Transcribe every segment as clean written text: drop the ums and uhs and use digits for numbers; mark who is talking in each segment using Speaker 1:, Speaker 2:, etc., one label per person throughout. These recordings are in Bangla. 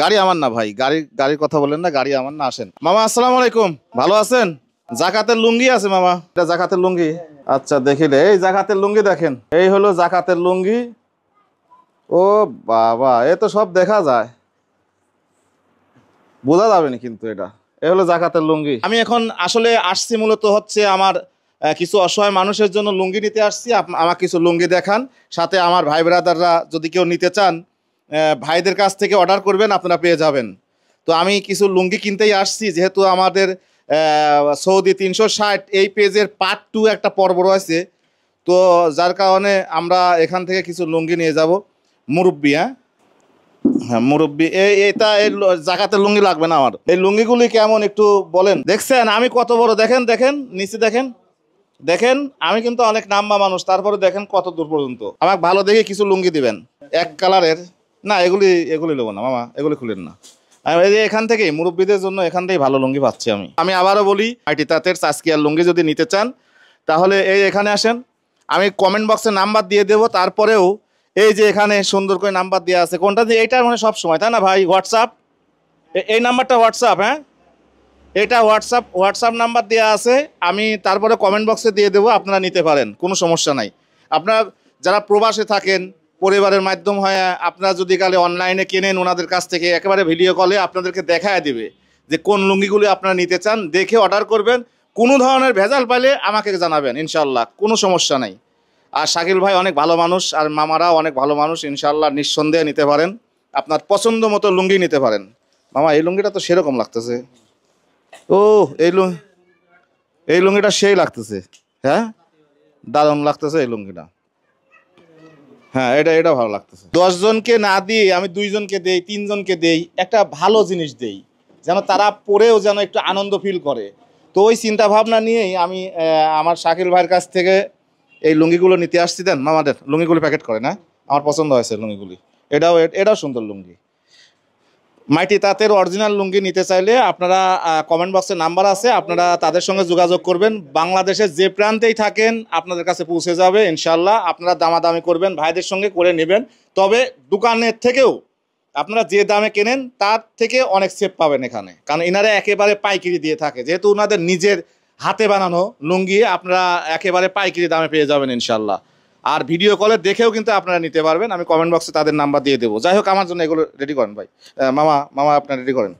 Speaker 1: গাড়ি আমার না ভাই, গাড়ির কথা বলেন না, গাড়ি আমার না। আসেন মামা, আসসালামু আলাইকুম, ভালো আছেন? জাকাতের লুঙ্গি আছে মামা, এটা জাকাতের লুঙ্গি। আচ্ছা দেখিলে এই জাকাতের লুঙ্গি দেখেন, এই হলো জাকাতের লুঙ্গি। ও বাবা, এ তো সব দেখা যায়, বোঝা যাবে না কিন্তু এটা। এ হলো জাকাতের লুঙ্গি। আমি এখন আসলে আসছি মূলত হচ্ছে আমার কিছু অসহায় মানুষের জন্য লুঙ্গি নিতে আসছি। আমার কিছু লুঙ্গি দেখান, সাথে আমার ভাই ব্রাদাররা যদি কেউ নিতে চান ভাইদের কাছ থেকে অর্ডার করবেন, আপনারা পেয়ে যাবেন। তো আমি কিছু লুঙ্গি কিনতেই আসছি, যেহেতু আমাদের সৌদি 360 এই পেজের পার্ট 2 একটা পর্ব রয়েছে, তো যার কারণে আমরা এখান থেকে কিছু লুঙ্গি নিয়ে যাব। মুরব্বি, হ্যাঁ মুরব্বি, এটা এই জাকাতের লুঙ্গি লাগবে না আমার। এই লুঙ্গিগুলি কেমন একটু বলেন। দেখছেন আমি কত বড়, দেখেন দেখেন নিচে দেখেন, দেখেন আমি কিন্তু অনেক নাম্বা মানুষ, তারপরে দেখেন কত দূর পর্যন্ত। আমাকে ভালো দেখে কিছু লুঙ্গি দিবেন, এক কালারের। না এগুলি নেবো না মামা, এগুলি খুলেন না। এই যে এখান থেকেই মুরব্বীদের জন্য এখান থেকেই ভালো লুঙ্গি পাচ্ছি আমি আবারও বলি, আইটি তাঁতের চাষকিয়ার লুঙ্গি যদি নিতে চান তাহলে এই এখানে আসেন। আমি কমেন্ট বক্সে নাম্বার দিয়ে দেবো, তারপরেও এই যে এখানে সুন্দর করে নাম্বার দেওয়া আছে, কোনটা দিয়ে এইটার মানে সব সময়, তাই না ভাই? হোয়াটসঅ্যাপ, এই নাম্বারটা হোয়াটসঅ্যাপ, হ্যাঁ এটা হোয়াটসঅ্যাপ নাম্বার দেওয়া আছে। আমি তারপরে কমেন্ট বক্সে দিয়ে দেবো, আপনারা নিতে পারেন, কোনো সমস্যা নাই। আপনারা যারা প্রবাসে থাকেন, পরিবারের মাধ্যম হয়, আপনারা যদি কালে অনলাইনে কেনেন ওনাদের কাছ থেকে, একেবারে ভিডিও কলে আপনাদেরকে দেখায় দিবে যে কোন লুঙ্গিগুলি আপনারা নিতে চান, দেখে অর্ডার করবেন। কোনো ধরনের ভেজাল পাইলে আমাকে জানাবেন, ইনশাল্লাহ কোনো সমস্যা নাই। আর শাকিল ভাই অনেক ভালো মানুষ, আর মামারাও অনেক ভালো মানুষ, ইনশাল্লাহ নিঃসন্দেহে নিতে পারেন, আপনার পছন্দ মতো লুঙ্গি নিতে পারেন। মামা এই লুঙ্গিটা তো সেরকম লাগতেছে, ও এই লুঙ্গিটা সেই লাগতেছে, হ্যাঁ দারুণ লাগতেছে এই লুঙ্গিটা। হ্যাঁ এটা ভালো লাগতেছে। 10 জনকে না দিয়ে আমি 2 জনকে দেই, 3 জনকে দেই, একটা ভালো জিনিস দেই যেন তারা পরেও যেন একটু আনন্দ ফিল করে। তো ওই চিন্তা ভাবনা নিয়েই আমি আমার শাকিল ভাইয়ের কাছ থেকে এই লুঙ্গিগুলো নিতে আসছি। দেন মামাদের লুঙ্গিগুলি প্যাকেট করে না, আমার পছন্দ হয়েছে লুঙ্গিগুলি। এটাও সুন্দর লুঙ্গি। মাইটি তাঁতের অরিজিনাল লুঙ্গি নিতে চাইলে আপনারা কমেন্ট বক্সে নাম্বার আছে, আপনারা তাদের সঙ্গে যোগাযোগ করবেন। বাংলাদেশের যে প্রান্তেই থাকেন আপনাদের কাছে পৌঁছে যাবে ইনশাল্লাহ। আপনারা দামাদামি করবেন, ভাইদের সঙ্গে করে নেবেন। তবে দোকানের থেকেও আপনারা যে দামে কেনেন তার থেকে অনেক সেভ পাবেন এখানে, কারণ এনারা একেবারে পাইকারি দিয়ে থাকে, যেহেতু ওনাদের নিজের হাতে বানানো লুঙ্গি, আপনারা একেবারে পাইকারি দামে পেয়ে যাবেন ইনশাল্লাহ। আর ভিডিও কলে দেখেও কিন্তু আপনারা নিতে পারবেন, আমি কমেন্ট বক্সে তাদের নাম্বার দিয়ে দেবো। যাই হোক আমার জন্য এগুলো রেডি করেন ভাই, মামা আপনারা রেডি করেন।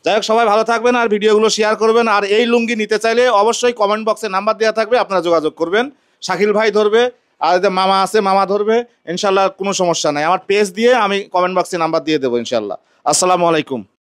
Speaker 1: যাই হোক সবাই ভালো থাকবেন, আর ভিডিওগুলো শেয়ার করবেন। আর এই লুঙ্গি নিতে চাইলে অবশ্যই কমেন্ট বক্সে নাম্বার দেওয়া থাকবে, আপনারা যোগাযোগ করবেন। শাকিল ভাই ধরবে, আর যে মামা আছে মামা ধরবে, ইনশাল্লাহ কোনো সমস্যা নাই। আমার পেজ দিয়ে আমি কমেন্ট বক্সে নাম্বার দিয়ে দেবো ইনশাল্লাহ। আসসালামু আলাইকুম।